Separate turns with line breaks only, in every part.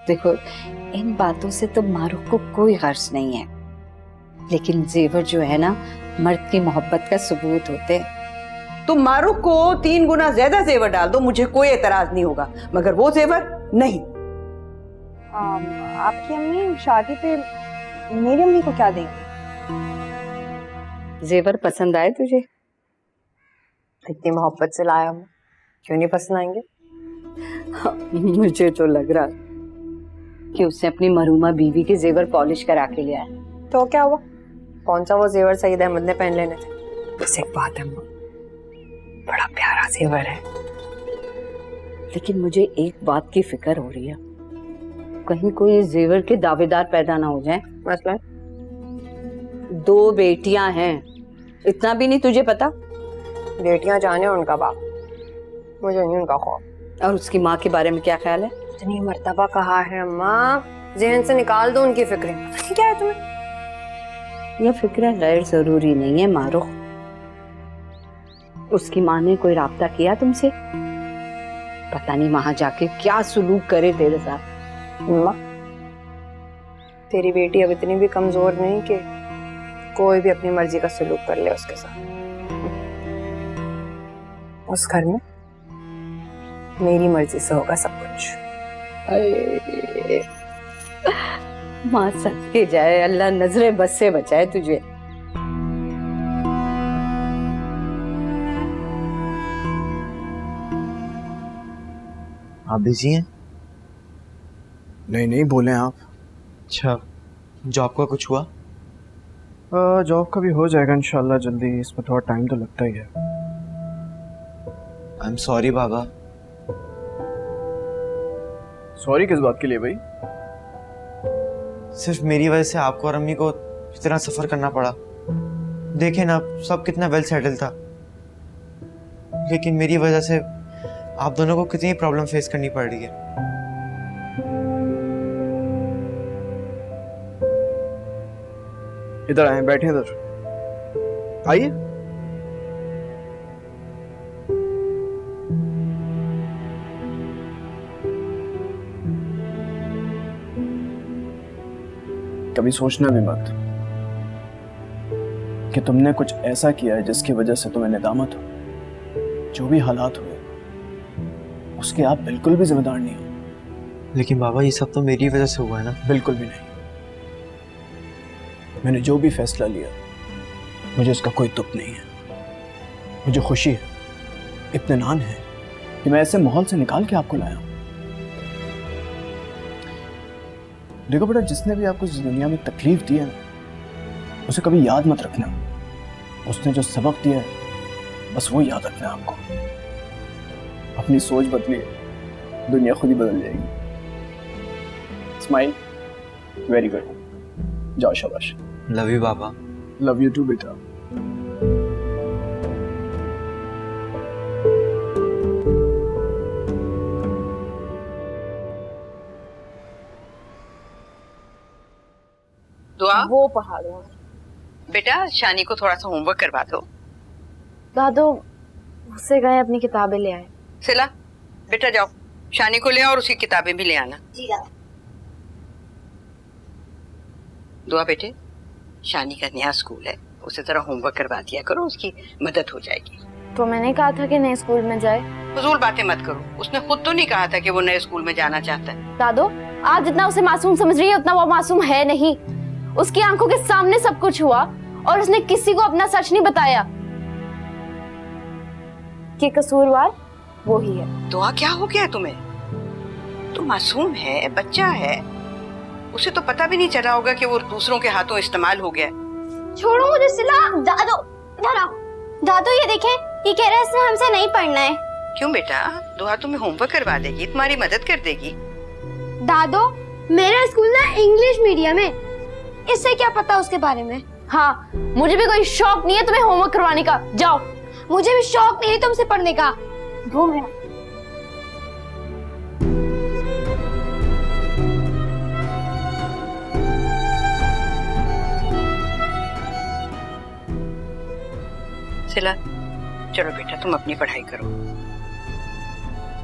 देखो, इन बातों से तो मारूफ को कोई गर्ज नहीं है, लेकिन जेवर जो है ना, मर्द की मोहब्बत का सबूत होते हैं।
तुम मारूफ को 3 गुना ज्यादा जेवर डाल दो, मुझे कोई एतराज नहीं होगा, मगर वो जेवर नहीं।
आपकी अम्मी शादी पे मेरी अम्मी को क्या देंगी?
जेवर पसंद आए तुझे?
इतनी मोहब्बत से लाया हूँ, क्यों नहीं पसंद आएंगे?
मुझे तो लग रहा कि उसने अपनी मरूमा बीवी के जेवर पॉलिश करा के लिया है।
तो क्या हुआ? कौन सा वो जेवर सईद अहमद ने पहन लेने थे? बस एक बात है, बड़ा प्यारा जेवर है।
लेकिन मुझे एक बात की फिक्र हो रही है, कहीं कोई जेवर के दावेदार पैदा ना हो जाए।
मसला
2 बेटियां हैं, इतना भी नहीं तुझे पता?
बेटियां जाने उनका बाप, मुझे नहीं उनका खौफ।
और उसकी माँ के बारे में क्या ख्याल है?
इतनी मर्तबा कहा है अम्मा, ज़हन से निकाल दो उनकी फिक्रें। पता नहीं क्या है तुम्हें?
ये फिक्रें गैर जरूरी नहीं है मारूफ। उसकी माँ ने कोई राब्ता किया तुमसे? पता नहीं वहां जाके क्या सुलूक करे तेरे साथ।
अम्मा, तेरी बेटी अब इतनी भी कमजोर नहीं कि कोई भी अपनी मर्जी का सलूक कर ले उसके साथ। उस घर में मेरी मर्जी से होगा सब कुछ।
माँ सद के जाए, अल्लाह नजरे बस से बचाए तुझे।
आप बिजी हैं?
नहीं नहीं, बोले आप।
अच्छा, जॉब का कुछ हुआ?
जॉब का भी हो जाएगा इंशाल्लाह जल्दी, इसमें थोड़ा टाइम तो लगता ही है।
I am sorry Baba.
Sorry किस बात के लिए भाई?
सिर्फ मेरी वजह से आपको और अम्मी को इतना सफर करना पड़ा। देखे ना, सब कितना वेल सेटल था, लेकिन मेरी वजह से आप दोनों को कितनी प्रॉब्लम फेस करनी पड़ रही है।
इधर आए, बैठे इधर, आइए। कभी सोचना भी मत कि तुमने कुछ ऐसा किया है जिसकी वजह से तुम्हें निदामत हो। जो भी हालात हुए उसके आप बिल्कुल भी जिम्मेदार नहीं हो।
लेकिन बाबा, ये सब तो मेरी वजह से हुआ है ना।
बिल्कुल भी नहीं। मैंने जो भी फैसला लिया, मुझे उसका कोई दुख नहीं है। मुझे खुशी है, इत्मीनान है कि मैं ऐसे माहौल से निकाल के आपको लाया हूं। देखो बेटा, जिसने भी आपको इस दुनिया में तकलीफ दी है ना, उसे कभी याद मत रखना। उसने जो सबक दिया है, बस वो याद रखना आपको। अपनी सोच बदलिए, दुनिया खुद ही बदल जाएगी। स्माइल, वेरी गुड, जाओ शाबाश।
लव यू बाबा।
लव यू टू बेटा।
दुआ,
वो पहाड़ों में।
बेटा शानी को थोड़ा सा होमवर्क करवा दो।
दादो उससे गए अपनी किताबें ले आए।
सिला, बेटा जाओ शानी को ले आओ और उसकी किताबें भी ले आना।
जी
दुआ बेटे, शानी का नया स्कूल है, उसे जरा होमवर्क करवा दिया करो, उसकी मदद हो जाएगी।
तो मैंने कहा था कि नए स्कूल में जाए।
फजूल बातें मत करो, उसने खुद तो नहीं कहा था कि वो नए स्कूल में जाना चाहता है।
दादो, आज जितना उसे मासूम समझ रही है उतना वो मासूम है नहीं। उसकी आंखों के सामने सब कुछ हुआ और उसने किसी को अपना सच नहीं बताया। कि कसूरवार वो ही है।
दुआ, क्या हो गया तुम्हें? तो मासूम है, बच्चा है, उसे तो पता भी नहीं चला होगा कि वो दूसरों के हाथों इस्तेमाल हो गया।
छोड़ो मुझे सिला। दादो इधर आओ। दादो ये देखें, ये कह रहा है इसने हमसे नहीं पढ़ना है।
क्यों बेटा? दुआ तुम्हें होमवर्क करवा देगी, तुम्हारी मदद कर देगी।
दादो, मेरा स्कूल ना इंग्लिश मीडियम है, इससे क्या पता उसके बारे में।
हाँ, मुझे भी कोई शौक नहीं है तुम्हें होमवर्क करवाने का। जाओ।
मुझे भी शौक नहीं है तुमसे पढ़ने का। घूम रहा।
सिला, चलो बेटा तुम अपनी पढ़ाई करो।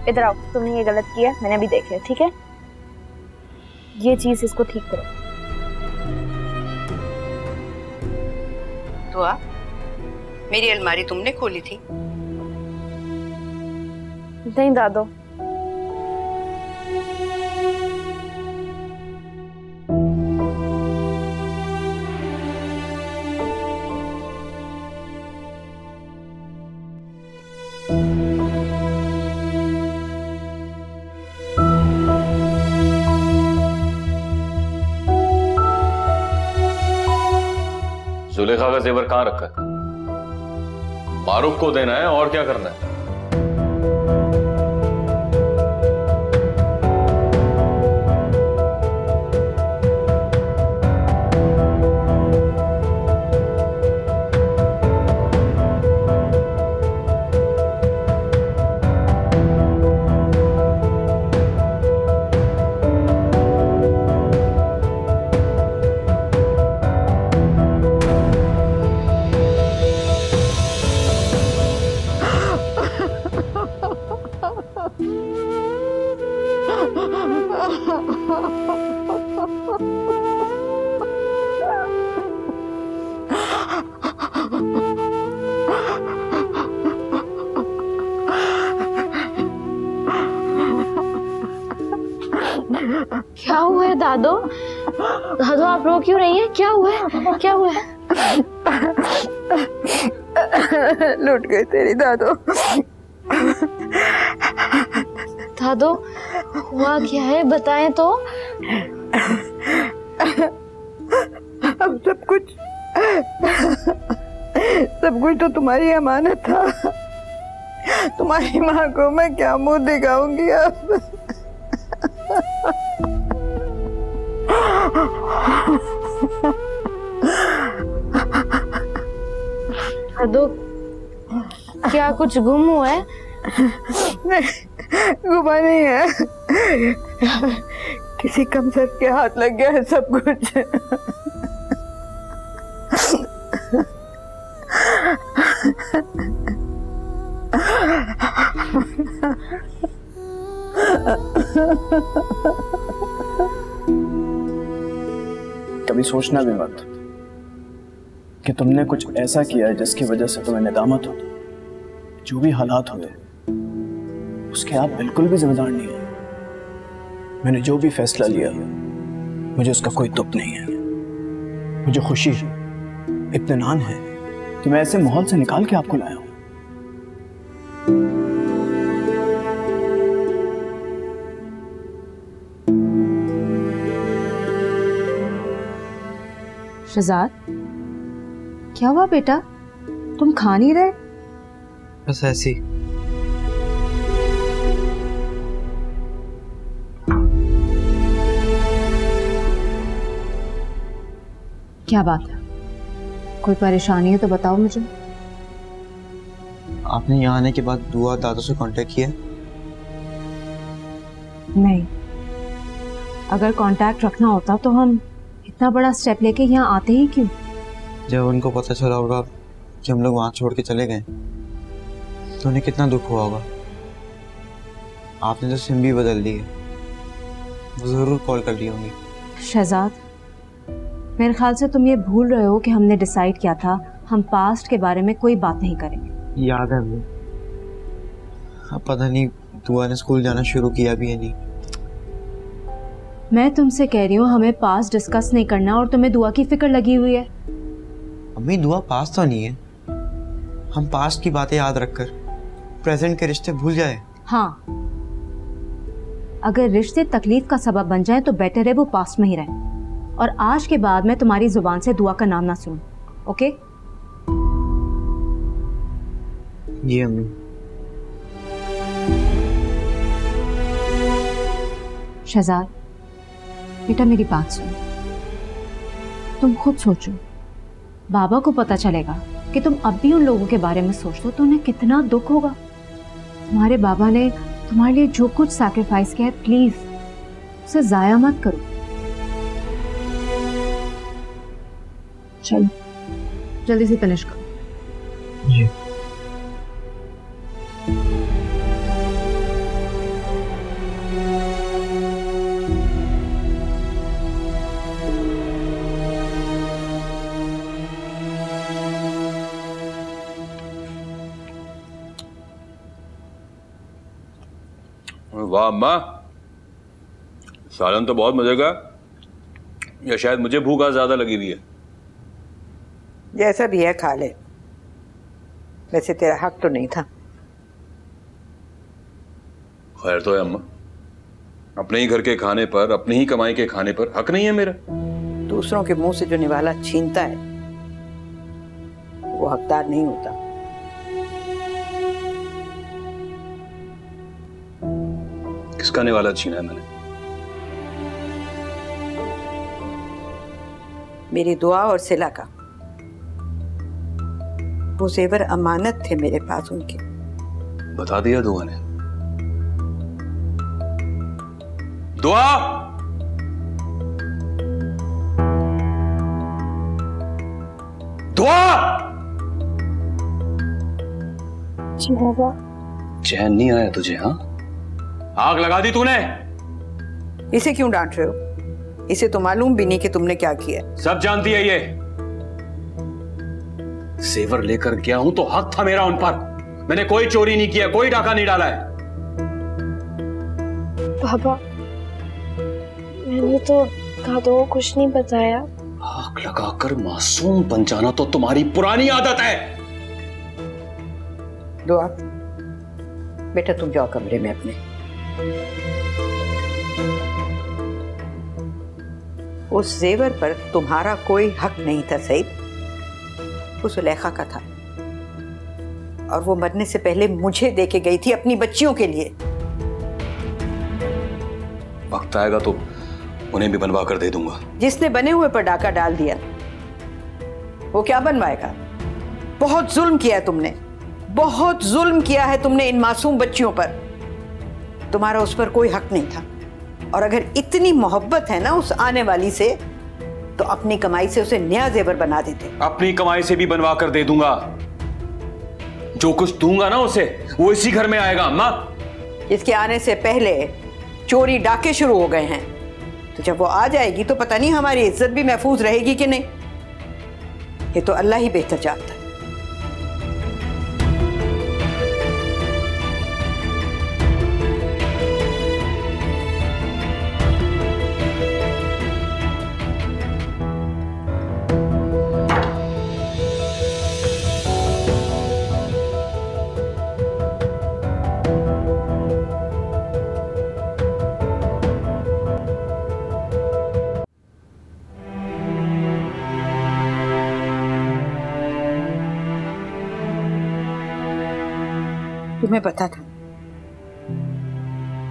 इधर आओ, तुमने ये गलत किया, मैंने अभी देख लिया, ठीक है? ये चीज इसको ठीक करो।
दुआ, मेरी अलमारी तुमने खोली थी?
नहीं दादो,
जुलेखा का जेवर कहां रखा है? मारूफ को देना है और क्या करना है?
क्या हुआ है दादो? दादो आप रो क्यों रही हैं? क्या हुआ है? क्या हुआ है?
लुट गई तेरी दादो।
दादो हुआ क्या है, बताएं तो।
अब सब कुछ तो तुम्हारी अमानत था। तुम्हारी माँ को मैं क्या मुंह दिखाऊंगी अब?
दादो क्या कुछ गुम हुआ है?
नहीं, गुमा नहीं है। किसी कमसर के हाथ लग गया है सब कुछ।
कभी सोचना भी मत कि तुमने कुछ ऐसा किया है जिसकी वजह से तुम्हें नदामत हो। जो भी हालात हुए उसके आप बिल्कुल भी जिम्मेदार नहीं है। मैंने जो भी फैसला लिया मुझे उसका कोई दुख नहीं है। मुझे खुशी इत्मीनान है कि मैं ऐसे माहौल से निकाल के आपको लाया हूं।
शहजाद, क्या हुआ बेटा? तुम खा नहीं रहे?
बस ऐसी।
क्या बात है? कोई परेशानी है तो बताओ मुझे।
आपने यहाँ आने के बाद दुआ दादू से कांटेक्ट किया?
नहीं, अगर कांटेक्ट रखना होता तो हम इतना बड़ा स्टेप लेके यहाँ आते ही क्यों?
जब उनको पता चला होगा कि हम लोग वहां छोड़ के चले गए तो उन्हें कितना दुख हुआ होगा। आपने तो सिम भी बदल दी है, वो जरूर कॉल कर ली होंगी।
शहजाद, मेरे ख्याल से तुम ये भूल रहे हो कि हमने डिसाइड किया था हम पास्ट के बारे में कोई बात नहीं करेंगे।
याद है वो। अब पता नहीं दुआ ने स्कूल जाना शुरू किया भी है नहीं।
मैं तुमसे कह रही हूँ हमें पास्ट डिस्कस नहीं करना और तुम्हें दुआ की फिक्र लगी हुई है।
अम्मी दुआ पास्ट तो नहीं है। हम पास्ट की बातें याद रखकर प्रेजेंट के रिश्ते भूल जाए।
हाँ, अगर रिश्ते तकलीफ का सबब बन जाए तो बेटर है वो पास्ट में ही रहे। और आज के बाद मैं तुम्हारी जुबान से दुआ का नाम ना सुनूं, ओके?
जी अम्मी।
शहजाद बेटा, मेरी बात सुनो। तुम खुद सोचो, बाबा को पता चलेगा कि तुम अब भी उन लोगों के बारे में सोचते हो तो उन्हें कितना दुख होगा। तुम्हारे बाबा ने तुम्हारे लिए जो कुछ सैक्रिफाइस किया है, प्लीज उसे जाया मत करो। चलो जल्दी से फिनिश करो।
जी।
वाह अम्मा, सालन तो बहुत मजे का, या शायद मुझे भूख आज ज्यादा लगी हुई है।
जैसा भी है खा ले, वैसे तेरा हक तो नहीं था।
खैर तो है अम्मा, अपने ही घर के खाने पर, अपनी ही कमाई के खाने पर हक नहीं है मेरा?
दूसरों के मुंह से जो निवाला छीनता है वो हकदार नहीं होता।
किसका निवाला छीना है मैंने?
मेरी दुआ और सिला का। वो जेवर अमानत थे मेरे पास उनके।
बता दिया दुआ ने। दुआ, दुआ, चैन नहीं आया तुझे? हाँ, आग लगा दी तूने।
इसे क्यों डांट रहे हो? इसे तो मालूम भी नहीं कि तुमने क्या किया।
सब जानती है ये। सेवर लेकर गया हूं तो हक था मेरा उन पर। मैंने कोई चोरी नहीं किया, कोई डाका नहीं डाला है।
पापा, मैंने तो दादू को कुछ नहीं बताया।
आग लगाकर मासूम बन जाना तो तुम्हारी पुरानी आदत है।
दुआ, बेटा तुम जाओ कमरे में अपने। उस जेवर पर तुम्हारा कोई हक नहीं था सईद, वो सुलेखा का था, और वो मरने से पहले मुझे देके गई थी अपनी बच्चियों के लिए।
वक्त आएगा तो उन्हें भी बनवा कर दे दूंगा।
जिसने बने हुए पर डाका डाल दिया वो क्या बनवाएगा? बहुत जुल्म किया है तुमने, बहुत जुल्म किया है तुमने इन मासूम बच्चियों पर। तुम्हारा उस पर कोई हक नहीं था, और अगर इतनी मोहब्बत है ना उस आने वाली से, तो अपनी कमाई से उसे नया जेवर बना देते।
अपनी कमाई से भी बनवा कर दे दूंगा। जो कुछ दूंगा ना उसे, वो इसी घर में आएगा अम्मा।
इसके आने से पहले चोरी डाके शुरू हो गए हैं, तो जब वो आ जाएगी तो पता नहीं हमारी इज्जत भी महफूज रहेगी कि नहीं। ये तो अल्लाह ही बेहतर जानता है। तुम्हें पता था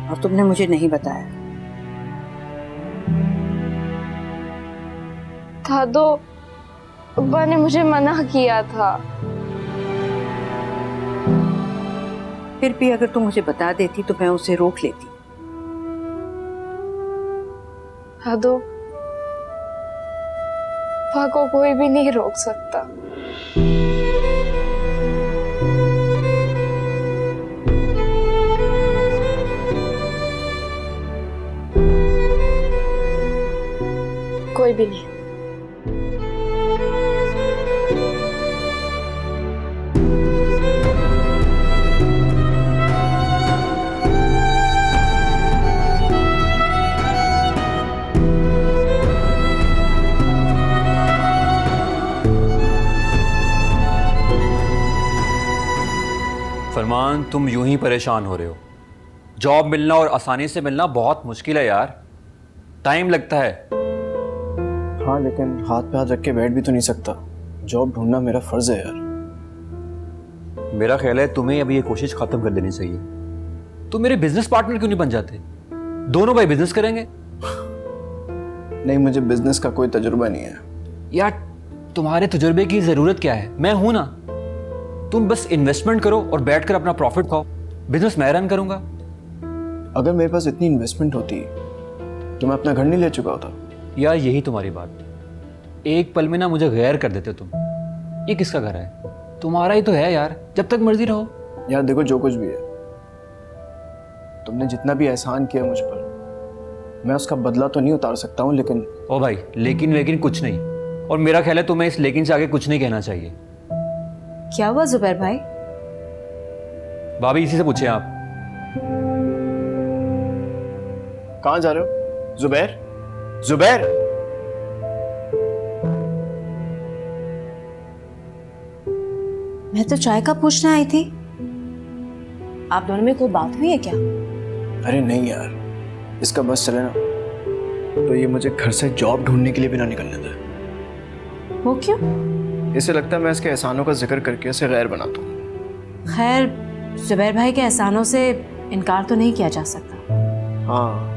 और तुमने मुझे नहीं बताया।
दादू, अब्बा ने मुझे मना किया था।
फिर भी अगर तुम मुझे बता देती तो मैं उसे रोक लेती।
दादू, अब्बा को कोई भी नहीं रोक सकता। कोई भी नहीं।
फरमान, तुम यूं ही परेशान हो रहे हो। जॉब मिलना और आसानी से मिलना बहुत मुश्किल है यार, टाइम लगता है।
हाँ, लेकिन हाथ पे हाथ रख के बैठ भी तो नहीं सकता। जॉब ढूंढना मेरा फर्ज है यार।
मेरा ख्याल है तुम्हें अभी ये कोशिश खत्म कर देनी चाहिए। तुम मेरे बिजनेस पार्टनर क्यों नहीं बन जाते? दोनों भाई बिजनेस करेंगे।
नहीं, मुझे बिजनेस का कोई तजुर्बा नहीं है।
यार, तुम्हारे तजुर्बे की जरूरत क्या है? मैं हूं ना। तुम बस इन्वेस्टमेंट करो और बैठकर अपना प्रॉफिट खाओ। बिजनेस मैं रन करूंगा।
अगर मेरे पास इतनी इन्वेस्टमेंट होती तो मैं अपना घर नहीं ले चुका होता।
यार, यही तुम्हारी बात। एक पल में ना मुझे गैर कर देते तुम। ये किसका घर है? तुम्हारा ही तो है यार, जब तक मर्जी रहो।
यार देखो, जो कुछ भी है, तुमने जितना भी एहसान किया मुझ पर, मैं उसका बदला तो नहीं उतार सकता हूँ, लेकिन
ओ भाई, लेकिन कुछ नहीं। और मेरा ख्याल है तुम्हें इस लेकिन से आगे कुछ नहीं कहना चाहिए।
क्या हुआ जुबैर भाई?
भाभी, इसी से पूछे आप।
कहाँ जा रहे हो? जुबैर, जुबैर।
मैं तो चाय का पूछने आई थी। आप दोनों में कोई बात हुई है क्या?
अरे नहीं यार, इसका बस चले ना तो ये मुझे घर से जॉब ढूंढने के लिए भी ना निकलने दे।
वो क्यों?
इसे लगता है मैं इसके एहसानों का जिक्र करके इसे गैर बनाता हूँ।
खैर, जुबैर भाई के एहसानों से इनकार तो नहीं किया जा सकता।
हाँ,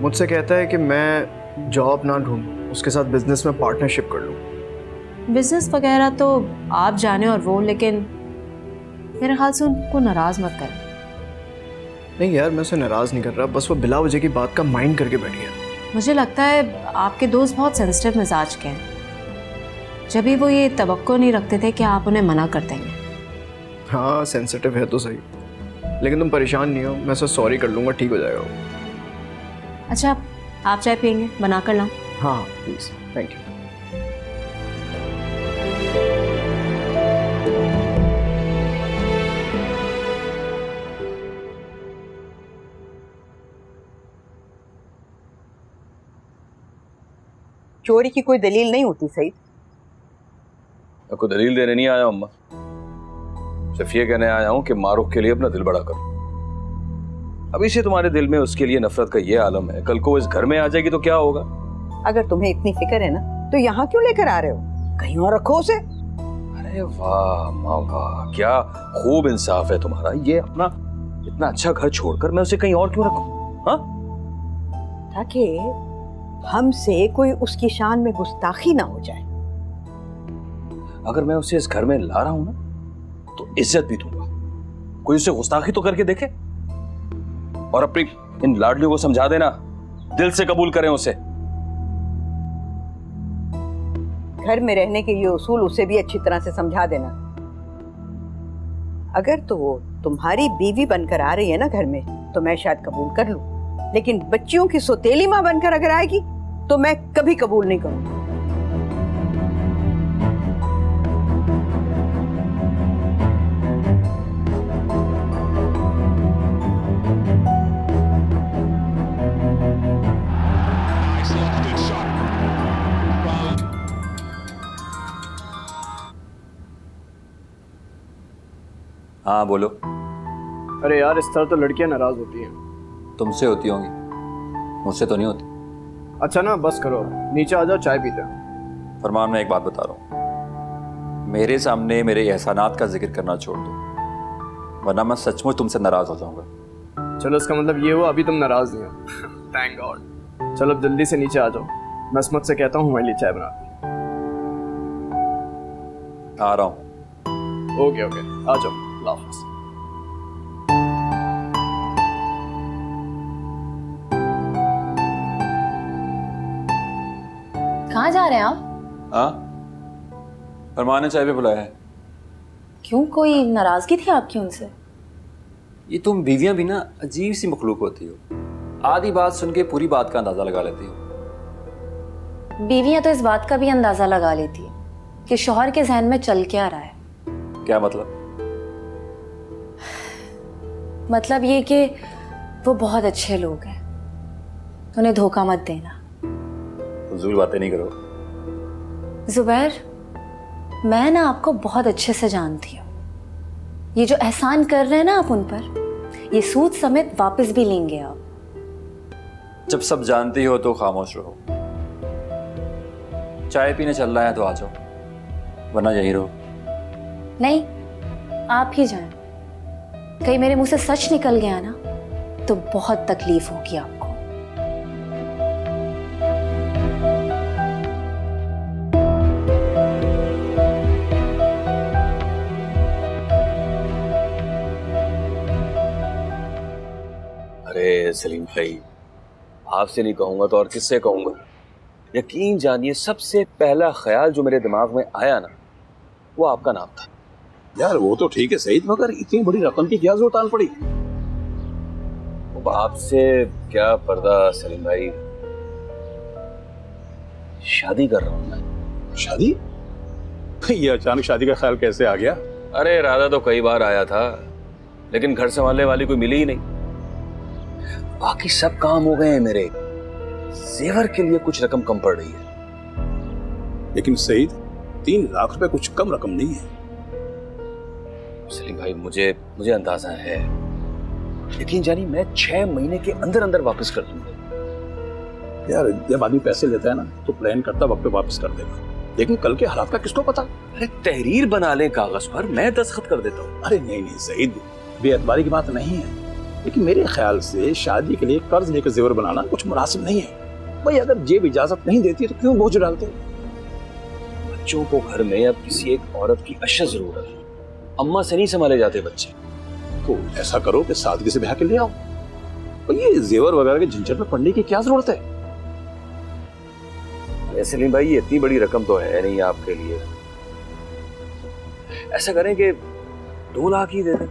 मुझसे कहता है कि मैं जॉब ना ढूंढूं, उसके साथ बिजनेस में पार्टनरशिप कर लूं।
बिजनेस वगैरह तो आप जाने और वो, लेकिन मेरे ख्याल से उनको नाराज मत करें।
नहीं यार, मैं उसे नाराज नहीं कर रहा, बस वो बिला वजह की बात का माइंड करके बैठी है।
मुझे लगता है आपके दोस्त बहुत सेंसिटिव मिजाज के हैं, जब भी वो ये तवक्को नहीं रखते थे कि आप उन्हें मना कर देंगे।
हाँ, सेंसिटिव है तो सही, लेकिन तुम परेशान नहीं हो, मैं उसे सॉरी कर लूँगा, ठीक हो जाएगा वो।
अच्छा, आप चाय पियेंगे? बना कर लाऊं?
हाँ प्लीज़, थैंक यू।
चोरी की कोई दलील नहीं होती सही।
मैं कोई दलील देने नहीं आया अम्मा, सिर्फ ये कहने आया हूं कि मारूफ के लिए अपना दिल बड़ा करो। अभी से तुम्हारे दिल में उसके लिए नफरत का ये आलम है, कल को वो इस घर में आ जाएगी तो क्या होगा?
अगर तुम्हें इतनी फिक्र है ना तो यहाँ क्यों लेकर आ रहे हो? कहीं और रखो उसे।
अरे वाह माँ वाह, क्या खूब इंसाफ है तुम्हारा। ये अपना इतना अच्छा घर छोड़कर मैं उसे कहीं और क्यों रखूं? हाँ,
ताकि हमसे कोई उसकी शान में गुस्ताखी ना हो जाए।
अगर मैं उसे इस घर में ला रहा हूं ना तो इज्जत भी दूंगा, कोई उसे गुस्ताखी तो करके देखे। और अपनी इन लाडलियों को समझा देना, दिल से कबूल करें उसे।
घर में रहने के ये उसूल उसे भी अच्छी तरह से समझा देना। अगर तो वो तुम्हारी बीवी बनकर आ रही है ना घर में तो मैं शायद कबूल कर लूं, लेकिन बच्चियों की सौतेली मां बनकर अगर आएगी तो मैं कभी कबूल नहीं करूंगा।
हाँ बोलो।
अरे यार, इस तरह तो लड़कियां नाराज होती हैं।
तुमसे होती होंगी, मुझसे तो नहीं होती।
अच्छा ना, बस करो, नीचे आ जाओ, चाय पीते हैं।
फरमान, मैं एक बात बता रहा हूँ, मेरे सामने मेरे एहसानात का जिक्र करना छोड़ दो, वरना मैं सचमुच तुमसे नाराज हो जाऊंगा।
चलो, इसका मतलब ये हुआ अभी तुम नाराज नहीं हो। Thank God. चलो अब जल्दी से नीचे आ जाओ, मैं असमत से कहता हूँ हमारे लिए चाय बना दे।
आ रहा हूँ।
ओके ओके, आ जाओ, अल्लाह हाफ़िज़।
कहाँ जा रहे हैं आप?
हाँ, फरमान ने चाय पे बुलाया है।
क्यों, कोई नाराजगी थी आपकी उनसे?
ये तुम बीवियां भी ना अजीब सी मखलूक होती हो, आधी बात सुन के पूरी बात का अंदाजा लगा लेती हो।
बीवियां तो इस बात का भी अंदाजा लगा लेती है कि शौहर के जहन में चल क्या रहा है।
क्या मतलब?
मतलब ये कि वो बहुत अच्छे लोग हैं, उन्हें धोखा मत देना।
फजूल बातें नहीं करो।
जुबैर, मैं ना आपको बहुत अच्छे से जानती हूँ। ये जो एहसान कर रहे हैं ना आप उन पर, ये सूद समेत वापस भी लेंगे आप।
जब सब जानती हो तो खामोश रहो। चाय पीने चल रहा है तो आ जाओ, वरना यहीं रहो।
नहीं, आप ही जाएं। कहीं मेरे मुंह से सच निकल गया ना तो बहुत तकलीफ होगी आपको।
अरे सलीम भाई, आपसे नहीं कहूंगा तो और किससे कहूंगा। यकीन जानिए, सबसे पहला ख्याल जो मेरे दिमाग में आया ना वो आपका नाम था।
यार वो तो ठीक है सईद, मगर इतनी बड़ी रकम की क्या जरूरत आन पड़ी?
अब आपसे क्या पर्दा सलीम भाई, शादी कर रहा हूं मैं।
शादी? ये अचानक शादी का ख्याल कैसे आ गया?
अरे इरादा तो कई बार आया था, लेकिन घर संभालने वाली कोई मिली ही नहीं। बाकी सब काम हो गए हैं मेरे। जेवर के लिए कुछ रकम कम पड़ रही है।
लेकिन सईद 3 लाख रुपए कुछ कम रकम नहीं है।
सलीम भाई मुझे अंदाजा है, लेकिन जानी मैं 6 महीने के अंदर अंदर वापस कर दूंगा।
यार जब आदमी पैसे लेता है ना तो प्लान करता वक्त पे वापस कर देगा, लेकिन कल के हालात का किसको पता।
अरे तहरीर बना लें कागज पर, मैं दस्तखत कर देता हूँ।
अरे नहीं सईद, बेअतबारी की बात नहीं है, लेकिन मेरे ख्याल से शादी के लिए कर्ज लेकर जेवर बनाना कुछ मुनासिब नहीं है। भाई अगर जेब इजाजत नहीं देती तो क्यों बोझ डालते।
बच्चों को घर में अब किसी एक औरत की अशद जरूरत है, अम्मा से नहीं संभाले जाते बच्चे।
तो ऐसा करो कि सादगी से ब्याह के ले आओ। और ये जेवर वगैरह के झंझट में पड़ने की क्या जरूरत है।
सलीम भाई ये इतनी बड़ी रकम तो है नहीं आपके लिए। ऐसा करें कि 2 लाख ही दे दें।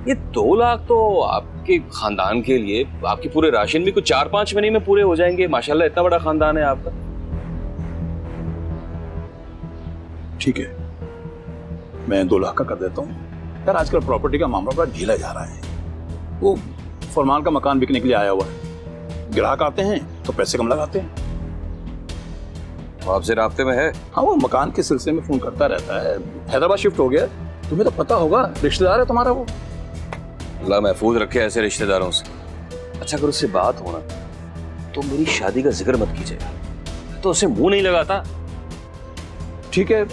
ये 2 लाख तो आपके खानदान के लिए, आपके पूरे राशन भी कुछ 4-5 महीने में पूरे हो जाएंगे। माशाल्लाह इतना बड़ा खानदान है आपका।
ठीक है, मैं 2 लाख का कर देता हूँ। यार आजकल प्रॉपर्टी का मामला बड़ा ढीला जा रहा है। वो फरमान का मकान बिकने के लिए आया हुआ है, ग्राहक आते हैं तो पैसे कम लगाते हैं।
आपसे राब्ते में है?
हाँ, वो मकान के सिलसिले में फोन करता रहता है। हैदराबाद शिफ्ट हो गया, तुम्हें तो पता होगा, रिश्तेदार है तुम्हारा वो।
अल्लाह महफूज रखे ऐसे रिश्तेदारों से। अच्छा अगर उससे बात होना तो मेरी शादी का जिक्र मत कीजिएगा, तो उसे मुंह नहीं लगाता।
ठीक है,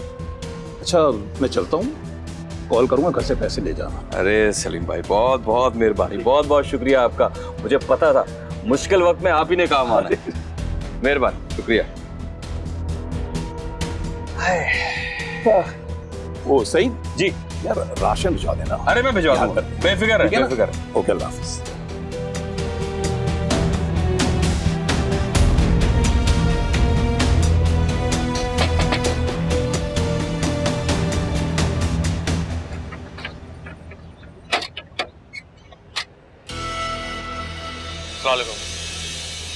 अच्छा मैं चलता हूँ, कॉल करूंगा घर से पैसे ले जाना।
अरे सलीम भाई बहुत बहुत मेहरबानी, बहुत बहुत शुक्रिया आपका। मुझे पता था मुश्किल वक्त में आप ही ने काम आना है। मेहरबानी, शुक्रिया।
ओ सईद
जी,
यार राशन भिजवा देना।
अरे मैं भिजवा दूंगा, बेफिक्र है, बेफिक्र।
ओके, अल्लाह हाफिज।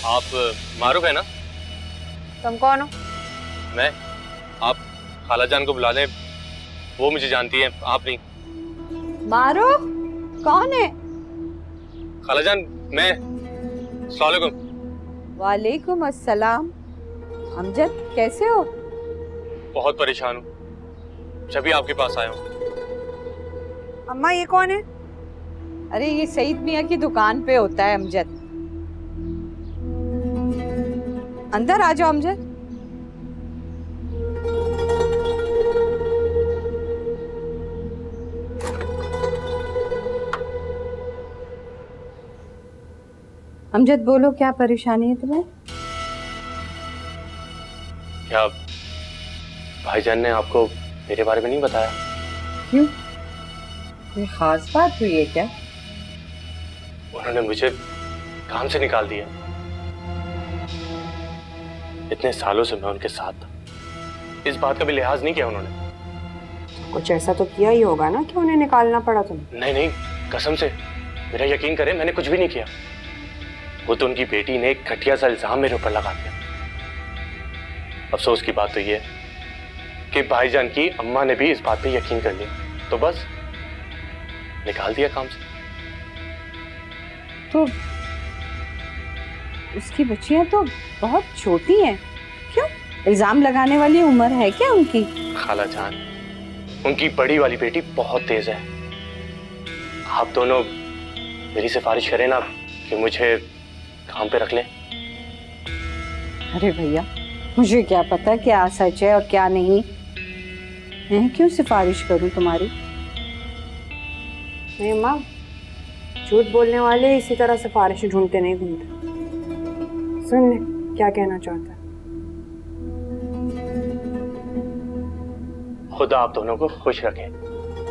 आप मारूफ है ना?
तुम कौन हो?
मैं? आप खाला जान को बुला लें, वो मुझे जानती है, आप नहीं।
मारो, कौन है?
खाला जान मैं। अस्सलाम वालेकुम।
वालेकुम अस्सलाम। अमजद कैसे हो?
बहुत परेशान हूँ, जब भी आपके पास आया हूँ।
अम्मा ये कौन है? अरे ये सईद मियाँ की दुकान पे होता है अमजद। अंदर आ जाओ अमजद। अमजद बोलो, क्या परेशानी है तुम्हें?
क्या भाईजान ने आपको मेरे बारे में नहीं बताया?
क्यों, कोई खास बात हुई है क्या?
उन्होंने मुझे काम से निकाल दिया। इतने सालों से मैं उनके साथ था, इस बात का भी लिहाज नहीं किया उन्होंने।
कुछ ऐसा तो किया ही होगा ना कि उन्हें निकालना पड़ा तुम्हें।
नहीं नहीं, कसम से मेरा यकीन करें, मैंने कुछ भी नहीं किया। वो तो उनकी बेटी ने एक घटिया सा इल्जाम मेरे ऊपर लगा दिया। अफसोस की बात तो ये है कि भाईजान की अम्मा ने भी इस बात पे यकीन कर लिया, तो बस निकाल दिया काम से।
तो उसकी बच्चियां तो बहुत छोटी हैं, क्यों? इल्जाम लगाने वाली उम्र है क्या उनकी?
खाला जान, उनकी बड़ी वाली बेटी बहुत तेज है। आप दोनों मेरी सिफारिश करें ना कि मुझे काम पे रख लें।
अरे भैया, मुझे क्या पता क्या सच है और क्या नहीं। मैं क्यों सिफारिश करूं तुम्हारी?
नहीं माँ, झूठ बोलने वाले इसी तरह सिफारिश ढूंढते नहीं घूमते। सुन ले क्या कहना चाहता है।
खुदा आप दोनों को खुश रखे।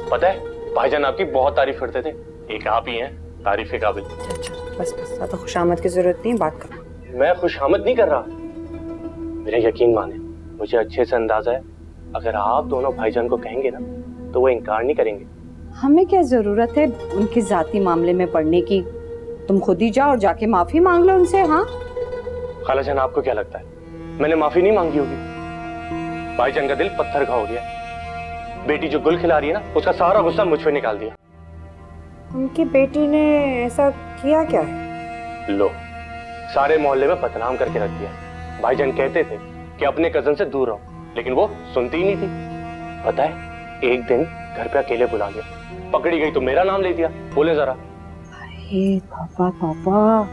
पता है भाईजान आपकी बहुत तारीफ करते थे, एक आप ही हैं तारीफ के काबिल।
अच्छा बस बस, ज्यादा खुशामद की जरूरत नहीं, बात कर।
मैं खुशामद नहीं कर रहा, मेरा यकीन माने, मुझे अच्छे से अंदाजा है अगर आप दोनों भाईजान को कहेंगे ना तो वो इनकार नहीं करेंगे।
हमें क्या जरूरत है उनके जाती मामले में पड़ने की? तुम खुद ही जाओ और जाके माफी मांग लो उनसे। हाँ
खाला जान, आपको क्या लगता है मैंने माफी नहीं मांगी होगी? भाईजान का दिल पत्थर का हो गया। बेटी जो गुल खिला रही है ना, उसका सारा गुस्सा मुझ पे निकाल दिया।
उनकी बेटी ने ऐसा किया क्या है?
लो, सारे मोहल्ले में बदनाम करके रख दिया। भाईजान कहते थे कि अपने कजन से दूर रहो, लेकिन वो सुनती ही नहीं थी। पता है, एक दिन घर पे अकेले बुला लिया, पकड़ी गई तो मेरा नाम ले दिया। बोले जरा।
अरे पापा पापा,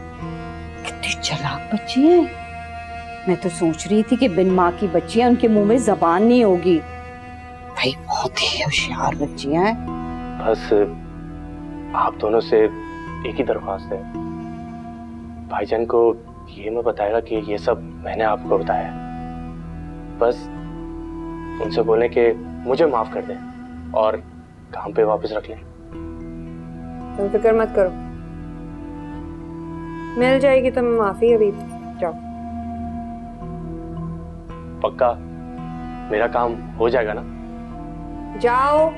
कितनी चालाक बच्ची है। मैं तो सोच रही थी कि बिन माँ की बच्चियां, उनके मुंह में जबान नहीं होगी। भाई बहुत ही होशियार बच्चियां हैं।
बस आप दोनों से एक ही दरख्वास्त है, भाईजान को ये मैं बताएगा कि ये सब मैंने आपको बताया। बस उनसे बोलें कि मुझे माफ कर दें और काम पे वापस रख लें।
तुम फिक्र मत करो, मिल जाएगी तुम्हें माफी। अभी जाओ।
पक्का मेरा काम हो जाएगा ना?
जाओ।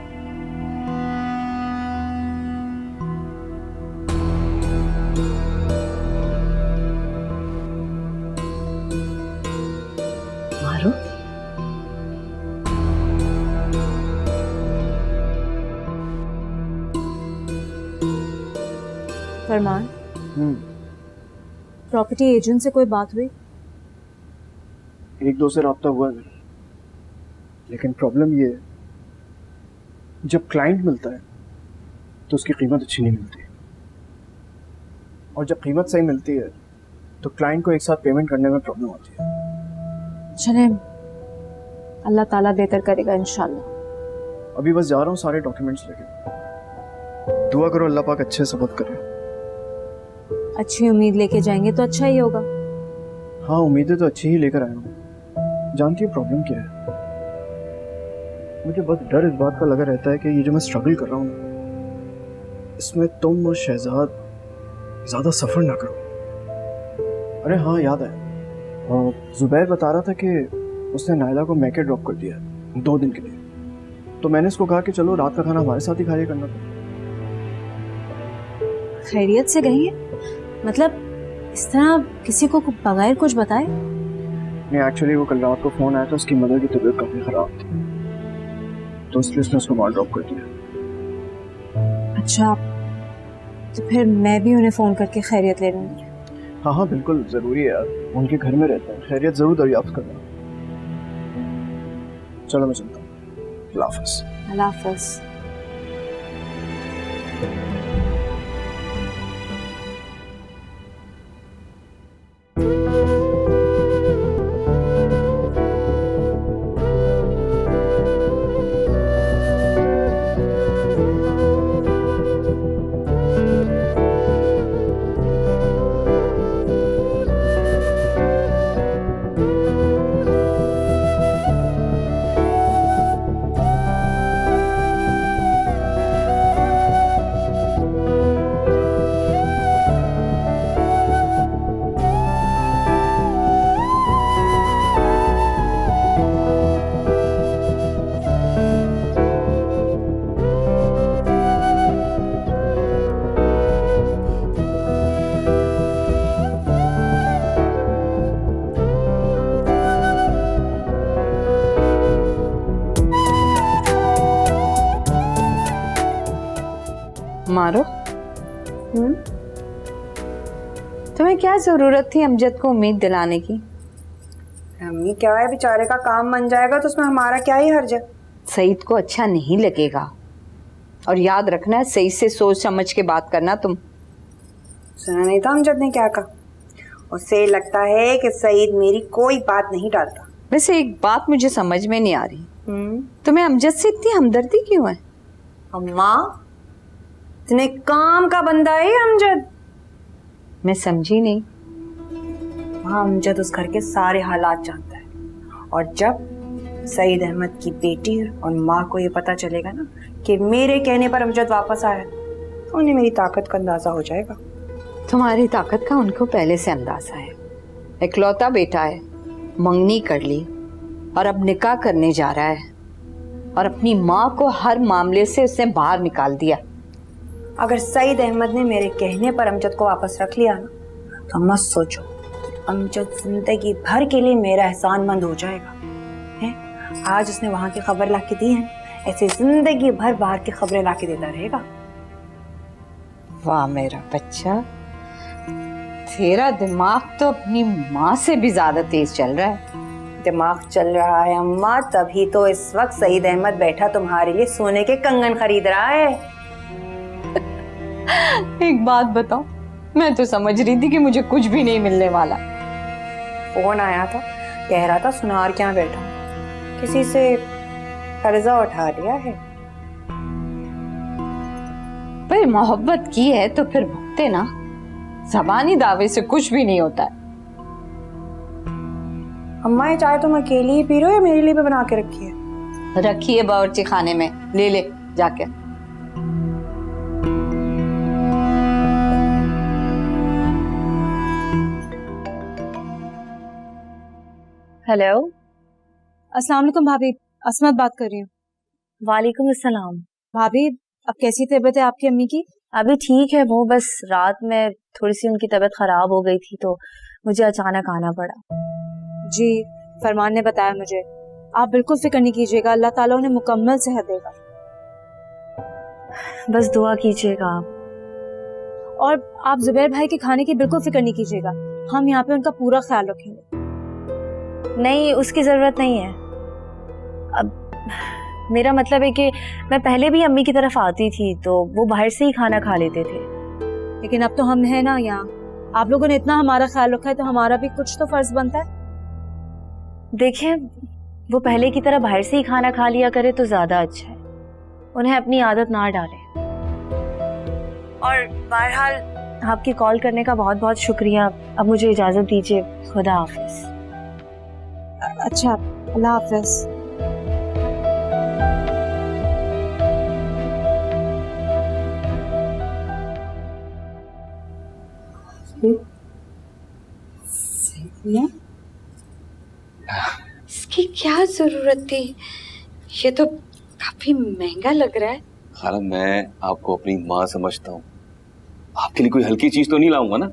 मारो।
फरमान, प्रॉपर्टी एजेंट से कोई बात हुई?
एक दो से राब्ता हुआ है, लेकिन प्रॉब्लम ये है, जब क्लाइंट मिलता है तो उसकी कीमत अच्छी नहीं मिलती, और जब कीमत सही मिलती है तो क्लाइंट को एक साथ पेमेंट करने में प्रॉब्लम आती है।
चले, अल्लाह ताला बेहतर करेगा इंशाल्लाह।
अभी बस जा रहा हूँ सारे डॉक्यूमेंट्स लेके। दुआ करो अल्लाह पाक अच्छे सबक करे।
अच्छी उम्मीद लेके जाएंगे तो अच्छा ही होगा।
हाँ, उम्मीदें तो अच्छी ही लेकर आया हूँ। जानती है प्रॉब्लम क्या है? मुझे बस डर इस बात का लगा रहता है कि ये जो मैं स्ट्रगल कर रहा हूँ, इसमें तुम और शहजाद ज़्यादा सफ़र ना करो। अरे हाँ, याद है, जुबैर बता रहा था कि उसने नायला को मैके ड्रॉप कर दिया 2 दिन के लिए। तो मैंने उसको कहा कि चलो रात का खाना हमारे साथ ही खाया करना।
खैरियत से गई है? मतलब इस तरह किसी को बगैर कुछ बताए?
नहीं, एक्चुअली वो कल रात को फ़ोन आया था, उसकी मदर की तबीयत काफ़ी ख़राब थी, तो इसलिए उसने उसको वहाँ ड्रॉप कर दिया।
अच्छा, तो फिर मैं भी उन्हें फ़ोन करके खैरियत ले लूँगी।
हाँ हाँ बिल्कुल, ज़रूरी है यार, उनके घर में रहते हैं, खैरियत ज़रूर दरियाफ्त करना। चलो मैं चलता हूँ। अल्लाह हाफ़िज़।
अल्लाह हाफ़िज़।
मारो, तुम्हें क्या जरूरत थी अमजद को उम्मीद दिलाने की?
अम्मी क्या है, बेचारे का काम बन जाएगा तो उसमें हमारा क्या ही हर्ज है।
सईद को अच्छा नहीं लगेगा, और याद रखना सही से सोच समझ के बात करना। तुम
सुना नहीं था अमजद ने क्या कहा? उसे लगता है कि सईद मेरी कोई बात नहीं डालता।
वैसे एक बात मुझे समझ में नहीं आ रही, तुम्हें अमजद से इतनी हमदर्दी क्यों है?
अम्मा, इतने काम का बंदा है अमजद।
मैं समझी नहीं।
हाँ, अमजद उस घर के सारे हालात जानता है, और जब सईद अहमद की बेटी और माँ को ये पता चलेगा ना कि मेरे कहने पर अमजद वापस आया, तो उन्हें मेरी ताकत का अंदाजा हो जाएगा।
तुम्हारी ताकत का उनको पहले से अंदाजा है। इकलौता बेटा है, मंगनी कर ली और अब निकाह करने जा रहा है, और अपनी माँ को हर मामले से उसने बाहर निकाल दिया।
अगर सईद अहमद ने मेरे कहने पर अमजद को वापस रख लिया ना, तो मत सोचो, अमजद जिंदगी भर के लिए मेरा एहसानमंद हो जाएगा। है? आज उसने वहां की खबर ला के दी है, ऐसे जिंदगी भर बाहर की खबरें ला के देता रहेगा।
वाह मेरा बच्चा, तेरा दिमाग तो अपनी माँ से भी ज्यादा तेज चल रहा है।
दिमाग चल रहा है अम्मा, तभी तो इस वक्त सईद अहमद बैठा तुम्हारे लिए सोने के कंगन खरीद रहा है।
एक बात बताओ, मैं तो समझ रही थी कि मुझे कुछ भी नहीं मिलने वाला।
फोन आया था, कह रहा था सुनार क्या बैठा, किसी से कर्जा उठा लिया है।
पर मोहब्बत की है तो फिर भुगते ना, ज़बानी दावे से कुछ भी नहीं होता है।
अम्मा ये चाय तुम अकेली ही पी रहे हो या मेरे लिए भी बना के रखी है?
रखी है बावर्ची खाने में, ले ले जाके।
हेलो, अस्सलाम वालेकुम भाभी, असमत बात कर रही हूँ।
वालेकुम अस्सलाम।
भाभी अब कैसी तबीयत है आपकी अम्मी की?
अभी ठीक है वो, बस रात में थोड़ी सी उनकी तबीयत खराब हो गई थी तो मुझे अचानक आना पड़ा।
जी, फरमान ने बताया मुझे। आप बिल्कुल फिक्र नहीं कीजिएगा, अल्लाह ताला उन्हें मुकम्मल सेहत देगा।
बस दुआ कीजिएगा आप।
और आप जुबैर भाई के खाने की बिल्कुल फिक्र नहीं कीजिएगा, हम यहाँ पे उनका पूरा ख्याल रखेंगे।
नहीं, उसकी जरूरत नहीं है। अब मेरा मतलब है कि मैं पहले भी अम्मी की तरफ आती थी तो वो बाहर से ही खाना खा लेते थे,
लेकिन अब तो हम हैं ना यहाँ, आप लोगों ने इतना हमारा ख्याल रखा है तो हमारा भी कुछ तो फर्ज बनता है।
देखिए, वो पहले की तरह बाहर से ही खाना खा लिया करे तो ज्यादा अच्छा है, उन्हें अपनी आदत ना डालें। और बहरहाल आपकी कॉल करने का बहुत बहुत शुक्रिया। अब मुझे इजाजत दीजिए, खुदा हाफिज।
अच्छा, अल्लाह हाफिज।
इसकी क्या जरूरत थी? ये तो काफी महंगा लग रहा है।
खाला, मैं आपको अपनी माँ समझता हूँ, आपके लिए कोई हल्की चीज तो नहीं लाऊंगा ना।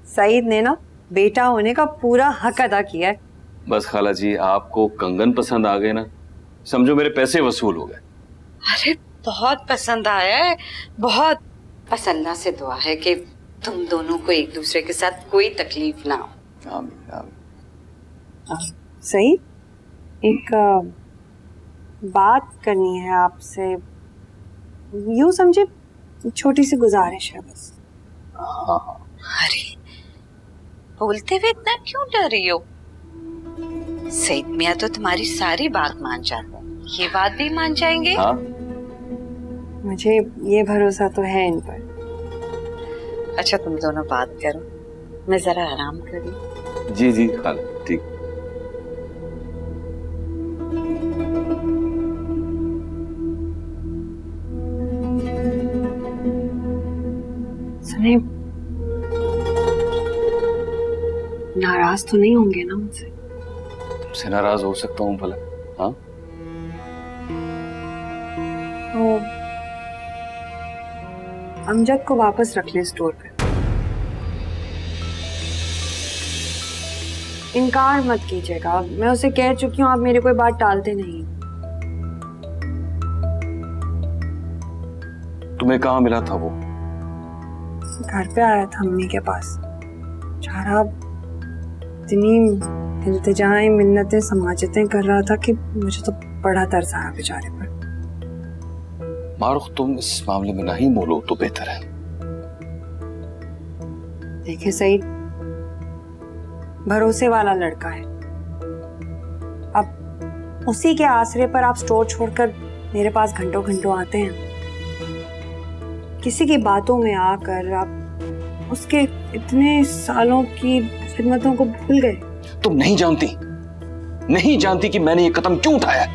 सईद ने ना बेटा होने का पूरा हक अदा किया है।
बस खाला जी, आपको कंगन पसंद आ गए ना, समझो मेरे पैसे वसूल हो गए।
अरे बहुत पसंद आया है, बहुत। बस अल्लाह से दुआ है कि तुम दोनों को एक दूसरे के साथ कोई तकलीफ ना हो।
आमीन आमीन।
सही, एक बात करनी है आपसे, यूं समझे छोटी सी गुजारिश है बस।
अरे बोलते हुए इतना क्यों डर रही हो? सईद मियाँ तो तुम्हारी सारी बात मान जाते हैं, ये बात भी मान जाएंगे।
हाँ?
मुझे ये भरोसा तो है इन पर।
अच्छा तुम दोनों बात करो, मैं जरा आराम करूं।
जी जी खाला, ठीक।
सुने, नाराज तो नहीं होंगे ना मुझसे?
तुमसे नाराज हो सकता हूँ भला? हाँ,
तो अमजद को वापस रख ले स्टोर पे। इनकार मत कीजिएगा, मैं उसे कह चुकी हूँ, आप मेरी कोई बात टालते नहीं।
तुम्हें कहाँ मिला था वो?
घर पे आया था अम्मी के पास, चारा इतनी इल्तिजाएं मिन्नतें समाजतें कर रहा था कि मुझे तो बड़ा तरस आया बेचारे पर।
मारुख, तुम इस मामले में नहीं बोलो तो बेहतर है।
देखिए सईद भरोसे वाला लड़का है, अब उसी के आसरे पर आप स्टोर छोड़कर मेरे पास घंटों घंटों आते हैं। किसी की बातों में आकर आप उसके इतने सालों की खिदमतों को भूल गए।
तुम नहीं जानती कि मैंने ये कदम क्यों उठाया।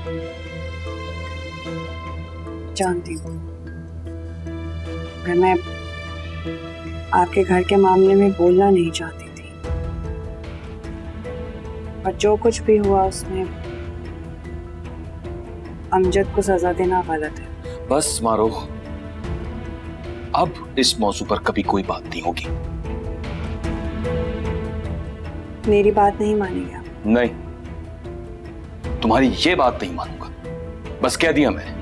जानती हूँ, मैं आपके घर के मामले में बोलना नहीं चाहती थी, पर जो कुछ भी हुआ उसमें अमजद को सजा देना गलत है।
बस मारुख, अब इस मौजू पर कभी कोई बात नहीं होगी।
मेरी बात नहीं मानेंगे आप?
नहीं, तुम्हारी ये बात नहीं मानूंगा, बस कह दिया मैंने।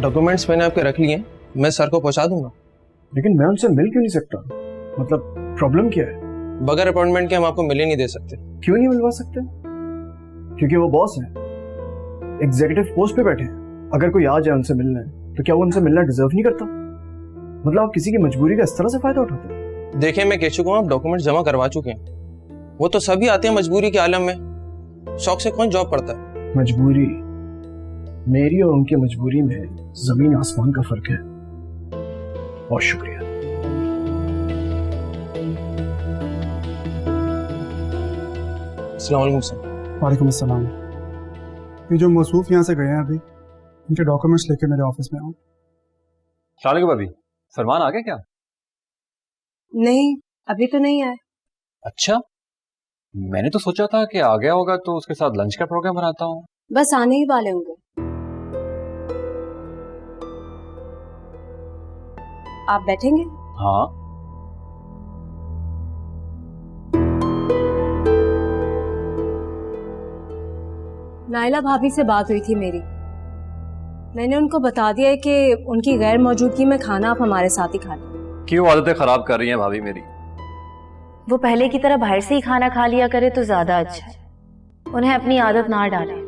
डॉक्यूमेंट्स मैंने आपके रख लिए, मैं सर को पहुंचा दूंगा।
लेकिन मैं उनसे मिल क्यों नहीं सकता? मतलब प्रॉब्लम क्या है?
बगैर अपॉइंटमेंट के हम आपको मिलने नहीं दे सकते।
क्यों नहीं मिलवा सकते? क्योंकि वो बॉस है, एग्जीक्यूटिव पोस्ट पे बैठे हैं। अगर कोई आ जाए उनसे मिलने तो क्या वो उनसे मिलना डिजर्व नहीं करता? मतलब आप किसी की मजबूरी का इस तरह से फायदा उठाते हैं?
देखिए मैं कह चुका हूँ, आप डॉक्यूमेंट जमा करवा चुके हैं। वो तो सभी आते हैं मजबूरी के आलम में, शौक से कौन जॉब करता है?
मजबूरी, मेरी और उनकी मजबूरी में जमीन आसमान का फर्क है। बहुत शुक्रिया।
अस्सलाम वालेकुम सर।
वालेकुम अस्सलाम। ये जो मौसूफ यहाँ से गए हैं अभी, इनके डॉक्यूमेंट्स लेके मेरे ऑफिस में आओ।
सलाम भाभी, फरमान आ गया क्या?
नहीं, अभी तो नहीं आया।
अच्छा, मैंने तो सोचा था कि आ गया होगा तो उसके साथ लंच का प्रोग्राम बनाता हूँ।
बस आने ही वाले होंगे। आप बैठेंगे?
हाँ।
नाइला भाभी से बात हुई थी मेरी। मैंने उनको बता दिया है कि उनकी गैर मौजूदगी में खाना आप हमारे साथ ही खा लें।
क्यों आदतें खराब कर रही हैं भाभी मेरी?
वो पहले की तरह बाहर से ही खाना खा लिया करे तो ज्यादा अच्छा है। उन्हें अपनी आदत ना डालें।